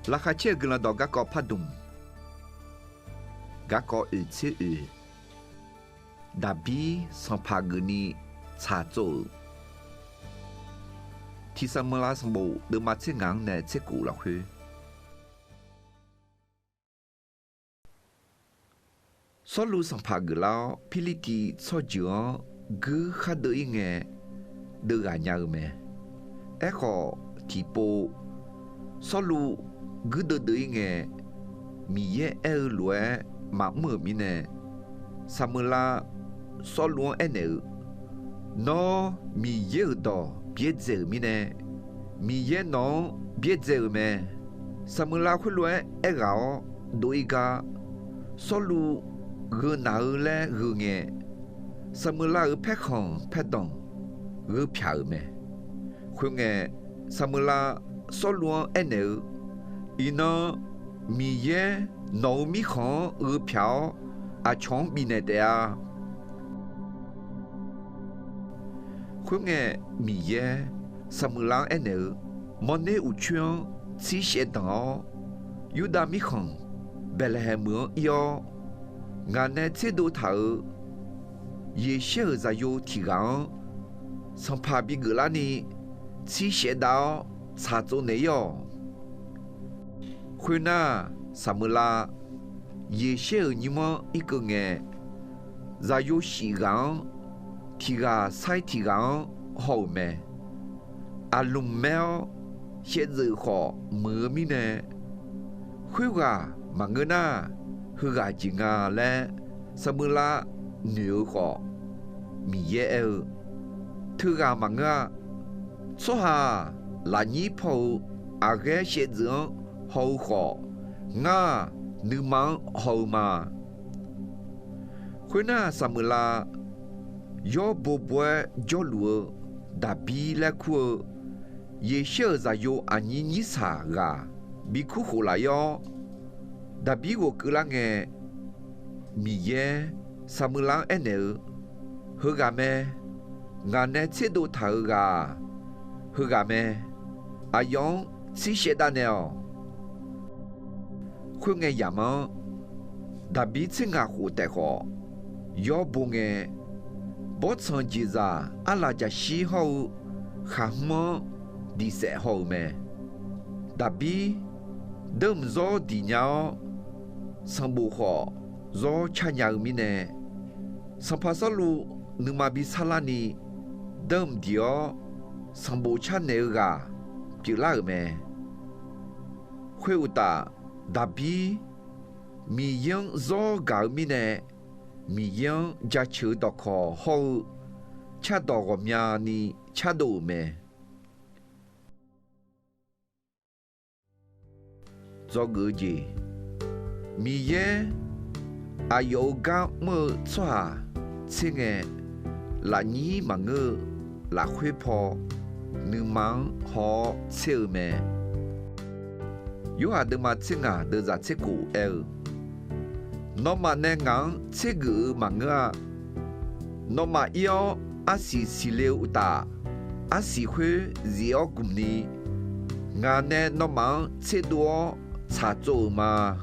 拉哈切格拉到嘎个帕东，嘎个达比桑帕格尼查做，提萨莫拉桑布德马切昂呢切古拉去。所路桑帕格拉霹雳基所讲，格哈德应该德安亚咩？哎个提波，所路格德德应该米耶尔罗马莫米呢？萨莫拉。所罗安呢，孬米耶多别走米呢，米耶孬别走咩？萨姆拉会乱一个多一个，所罗个哪儿来个眼？萨姆拉个拍空拍动个票咩？会眼萨姆拉所罗安呢，伊孬米耶孬米空个票啊，抢米呢的啊！会眼米耶，萨姆拉安呢？莫内乌圈，只写到有大米空，贝勒海姆要，俺呢这都头，也些在有提纲，上帕比格拉尼，只写到查做内容。会那萨姆拉，也些你们一个人，在有时间。提个赛提纲好咩？阿龙喵现在好么咪呢？会个忙个呐，会个紧啊嘞，什么啦牛好米耶尔，特个忙个，说下拉尼泡阿个现在好好，啊你忙好嘛？会那什么啦？要不不叫路，大比来哭，也晓得有安尼啥个，比哭好来哟。大比我个人个，米耶，萨姆拉安呢，好个咩？俺呢这都头个，好个咩？阿勇只写单了，会个呀么？大比真个好得好，要不个。不曾记着阿拉家喜好蛤蟆的色好咩？但比等做的鸟上不好，做吃鸟咪呢？上帕萨路你嘛比萨拉尼等的哦，上不吃那个，就那个咩？会有的，但比米样做搞咪呢？米样家求到可好，吃到个面呢，吃到没？做个节，米耶，阿有个么做，这个拉尼忙个拉会跑，你忙好吃没？有阿的嘛这个的在这个Noma nengang cegu manga Noma iyo asi sile uta asi hui zio kumni Nga ne noma ceduo cha zo ma